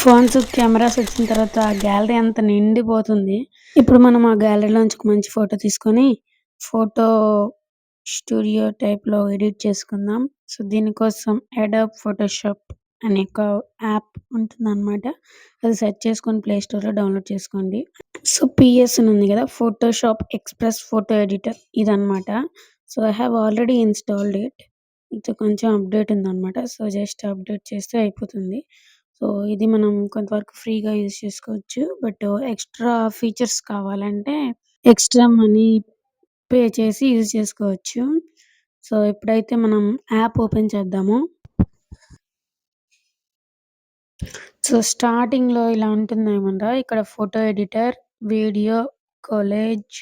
Phones, cameras వచ్చిన తర్వాత ఆ గ్యాలరీ అంతా నిండిపోతుంది. ఇప్పుడు మనం ఆ గ్యాలరీలోంచి ఒక మంచి ఫోటో తీసుకొని, ఫోటో స్టూడియో టైప్‌లో ఎడిట్ చేసుకుందాం. సో, దీనికోసం అడాబ్ ఫోటోషాప్ అనే ఒక యాప్ ఉంటుందనమాట. అది సెర్చ్ చేసుకొని ప్లే స్టోర్‌లో డౌన్‌లోడ్ చేసుకోండి. సో, పిఎస్ అని ఉంది గదా! ఫోటోషాప్ ఎక్స్‌ప్రెస్ ఫోటో ఎడిటర్ ఇదనమాట. So, I have already installed it. ఇది కొంచెం అప్‌డేట్ ఉందనమాట. సో, జస్ట్ అప్‌డేట్ చేస్తే అయిపోతుంది. సో, ఇది మనం కొంతవరకు ఫ్రీగా యూజ్ చేసుకోవచ్చు. బట్ ఎక్స్‌ట్రా ఫీచర్స్ కావాలంటే ఎక్స్‌ట్రా మనీ పే చేసి యూజ్ చేసుకోవచ్చు. సో, ఇప్పుడైతే మనం యాప్ ఓపెన్ చేద్దాము. సో, స్టార్టింగ్‌లో ఇలా ఉంటుందనమాట. ఇక్కడ photo editor, video, collage,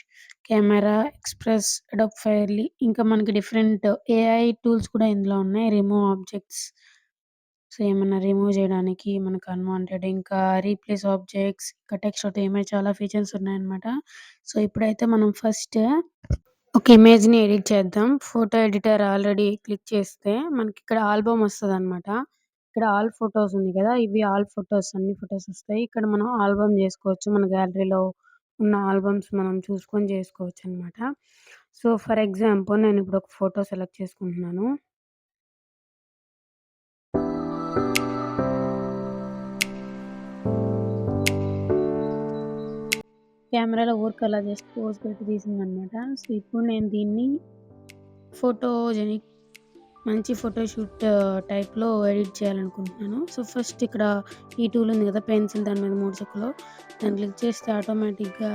camera, express, Adobe Firefly ఇంకా మనకి డిఫరెంట్ ఏఐ టూల్స్ కూడా ఇందులో ఉన్నాయి. Remove objects. సో, ఏమన్నా రిమూవ్ జేయడానికి మనకు అన్‌వాంటెడ్ ఇంకా రీప్లేస్ ఆబ్జెక్ట్స్, ఇంకా టెక్స్ట్ టు ఇమేజ్ చాలా ఫీచర్స్ ఉన్నాయన్నమాట. సో, ఇప్పుడైతే మనం ఫస్ట్ ఒక ఇమేజ్‌ని ఎడిట్ చేద్దాం. ఫోటో ఎడిటర్ ఆల్రెడీ క్లిక్ చేస్తే మనకిక్కడ ఆల్బమ్ వస్తదనమాట. ఇక్కడ ఆల్ ఫోటోస్ ఉంది గదా! ఇవి ఆల్ ఫోటోస్ అన్ని ఫోటోస్ వస్తాయి. ఇక్కడ మనం ఆల్బమ్ జేసుకోవచ్చు. మన గ్యాలరీలో ఉన్న ఆల్బమ్స్ మనం చూసుకొని జేసుకోవచ్చనమాట. సో, ఫర్ ఎగ్జాంపుల్ నేనిప్పుడు ఒక ఫోటో సెలెక్ట్ చేసుకుంటున్నాను. కెమెరాలో ఊరికే అలా జస్ట్ పోజ్ పెట్టి తీసిందనమాట. సో, ఇప్పుడు నేను దీన్ని ఫోటోజెనిక్ మంచి ఫోటోషూట్ టైప్‌లో ఎడిట్ చేయాలనుకుంటున్నాను. సో, ఫస్ట్ ఇక్కడ ఈ టూల్ ఉంది కదా! పెన్సిల్ దాని మీద 3 చుక్కలు. దాన్ని క్లిక్ చేస్తే ఆటోమేటిక్‌గా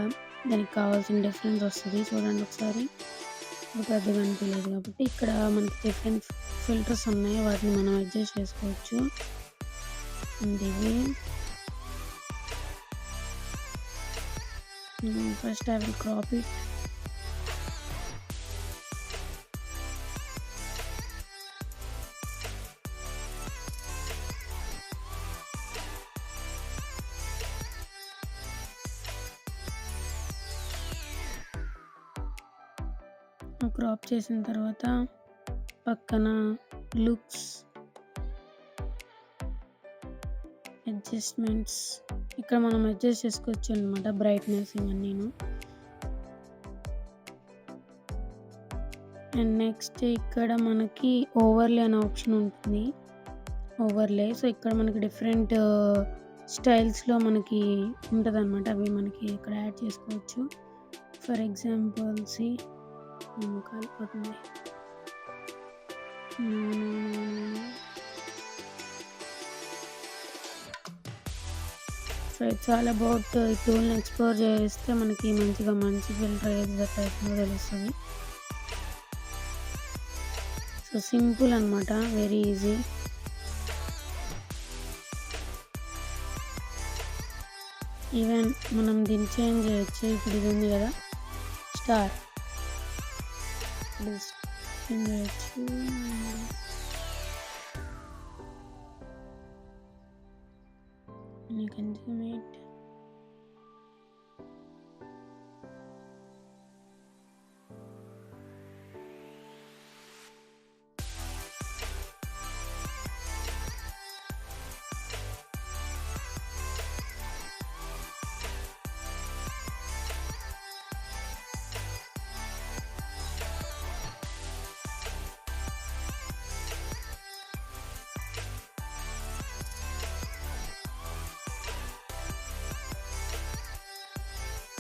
దానికి కావాల్సిన డిఫరెన్స్ వస్తది. చూడండి ఒకసారి. ఇప్పుడు పెద్దగా అనిపియలేదు కాబట్టి ఇక్కడ మనకి డిఫరెంట్ ఫిల్టర్స్ ఉన్నాయి. వాటిని మనం అడ్జస్ట్ చేసుకోవచ్చు. అండ్ ఇవి first I will crop it. Crop చేసిన తర్వాత పక్కన లుక్స్, అడ్జస్ట్‌మెంట్స్ ఇక్కడ మనం అడ్జస్ట్ చేసుకోవచ్చనమాట. బ్రైట్‌నెస్ ఇవన్నీను. అండ్ నెక్స్ట్ ఇక్కడ మనకి ఓవర్‌లే అనే ఆప్షన్ ఉంటుంది. ఓవర్‌లే. సో, ఇక్కడ మనకి డిఫరెంట్ స్టైల్స్‌లో మనకి ఉంటదనమాట. అవి మనకి ఇక్కడ యాడ్ చేసుకోవచ్చు. ఫర్ ఎగ్జాంపుల్ కాలిపోతుంది. సో, ఇట్స్ ఆల్ అబౌట్ ఈ టూల్‌ని ఎక్స్‌ప్లోర్ చేస్తే మనకి మంచి ఫిల్టర్ ఏది సెట్ అవుతుందో తెలుస్తది. సో, సింపుల్ అనమాట. Very easy. ఈవెన్ మనం దీన్ని చేంజ్ చేయొచ్చు. ఇప్పుడు ఇది ఉంది కదా! స్టార్. ఇది చేంజ్ చేయొచ్చు. You can zoom it.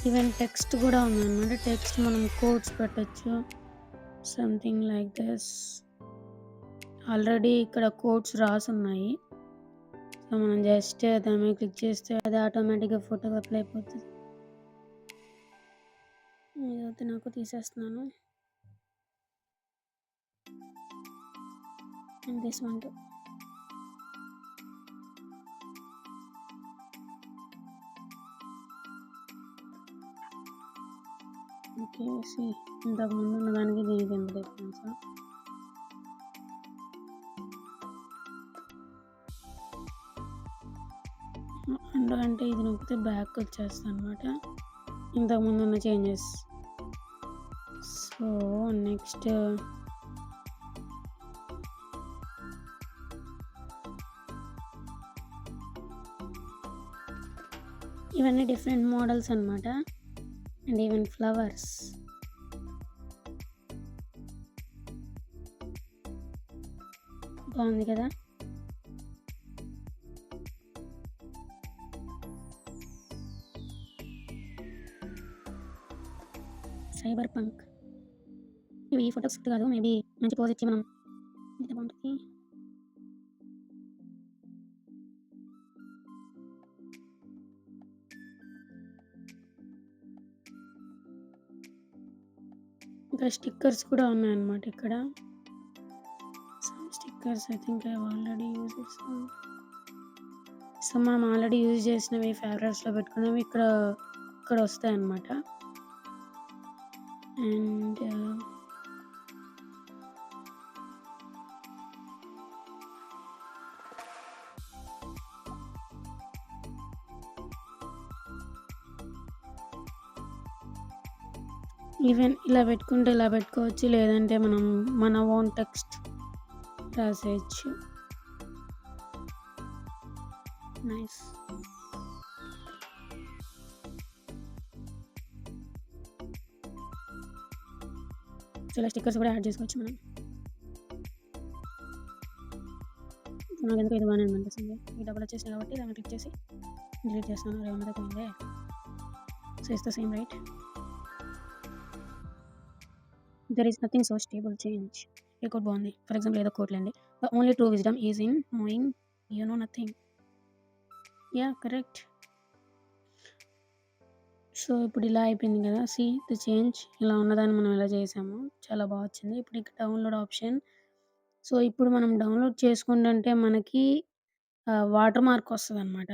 Even text కూడా ఉందన్నమాట. టెక్స్ట్ మనం కోట్స్ పెట్టొచ్చు. Something like this. ఆల్రెడీ ఇక్కడ కోట్స్ రాసున్నాయి. సో, మనం జస్ట్ దాని మీద క్లిక్ చేస్తే అది ఆటోమేటిక్‌గా ఫోటోకి అప్లై అయిపోతది. ఇదైతే నాకు తీసేస్తున్నాను. And this one two. Okay. ఇంతకుముందు ఉన్న దానికి దీనికి ఎంత డిఫరెన్సా? ఎందుకంటే ఇది నొక్కితే బ్యాక్ వచ్చేస్తదనమాట. ఇంతకుముందు ఉన్న చేంజెస్. సో, నెక్స్ట్ ఇవన్నీ డిఫరెంట్ మోడల్స్ అన్నమాట. And even flowers. బాగుంది కదా! Cyber punk. ఇవి ఫోటోకి సూట్ కాదు. మేబీ మంచి పోజ్ ఇచ్చి మనం దిగితే బాగుంటది. ఇంకా స్టిక్కర్స్ కూడా ఉన్నాయన్నమాట ఇక్కడ. Some stickers I think I have already used some. So మనం ఆల్రెడీ యూజ్ చేసినవి ఫేవరెట్స్‌లో పెట్టుకున్నవి ఇక్కడ వస్తాయన్నమాట. అండ్ ఈవెన్ ఇలా పెట్టుకుంటే ఇలా పెట్టుకోవచ్చు. లేదంటే మనం మన ఓన్ టెక్స్ట్ రాసేయచ్చు. నైస్. సో ఇలా స్టిక్కర్స్ కూడా యాడ్ చేసుకోవచ్చు మనం. నాకెందుకో ఇది బాగానే అనిపిస్తుంది. ఈ డబుల్ వచ్చేసింది కాబట్టి దాన్ని క్లిక్ చేసి డిలీట్ చేస్తాను. అరే ఉన్నదే పోయిందే. So it's the same right. There is nothing so stable change. ఈ కోట్ బాగుంది. ఫర్ ఎగ్జాంపుల్ ఏదో కోట్లండి. The only true wisdom is in knowing you know nothing. Yeah correct. So ఇప్పుడు ఇలా అయిపోయింది కదా! See the change. ఇలా ఉన్నదాన్ని మనం ఇలా చేసాము. చాలా బాగా వచ్చింది. ఇప్పుడు ఇక్కడ డౌన్లోడ్ ఆప్షన్. సో ఇప్పుడు మనం డౌన్లోడ్ చేసుకుంటుంటే మనకి వాటర్ మార్క్ వస్తదనమాట.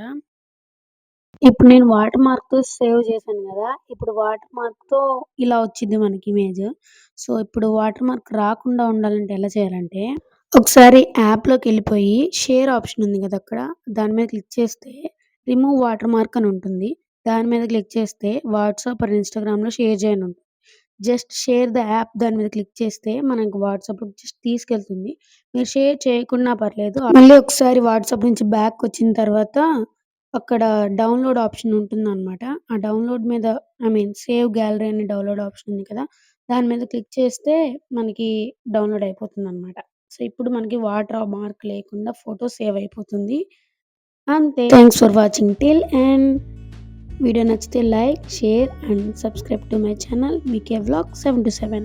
ఇప్పుడు నేను వాటర్ మార్క్‌తో సేవ్ చేశాను గదా! ఇప్పుడు వాటర్ మార్క్‌తో ఇలా వచ్చిద్ది మనకి ఇమేజ్. సో ఇప్పుడు వాటర్ మార్క్ రాకుండా ఉండాలంటే ఎలా చేయాలంటే, ఒకసారి యాప్‌లోకెళ్ళిపోయి షేర్ ఆప్షన్ ఉంది గదా! అక్కడ దాని మీద క్లిక్ చేస్తే రిమూవ్ వాటర్ మార్క్ అని ఉంటుంది. దాని మీద క్లిక్ చేస్తే వాట్సాప్ ఆర్ ఇన్‌స్టాగ్రామ్‌లో షేర్ చేయని ఉంటుంది. జస్ట్ షేర్ ద యాప్ దాని మీద క్లిక్ చేస్తే మనకు వాట్సాప్‌లోకి జస్ట్ తీసుకెళ్తుంది. మీరు షేర్ చేయకున్నా పర్లేదు. మళ్ళీ ఒకసారి వాట్సాప్ నుంచి బ్యాకొచ్చిన తర్వాత అక్కడ డౌన్‌లోడ్ ఆప్షన్ ఉంటుందనమాట. ఆ డౌన్‌లోడ్ మీద సేవ్ గ్యాలరీ అని డౌన్‌లోడ్ ఆప్షన్ ఉంది కదా! దాని మీద క్లిక్ చేస్తే మనకి డౌన్‌లోడ్ అయిపోతుందనమాట. సో ఇప్పుడు మనకి వాటర్ మార్క్ లేకుండా ఫోటో సేవ్ అయిపోతుంది. అంతే. Thanks for watching till end. Video నచ్చితే like, share and subscribe to my channel VK vlog 7-7.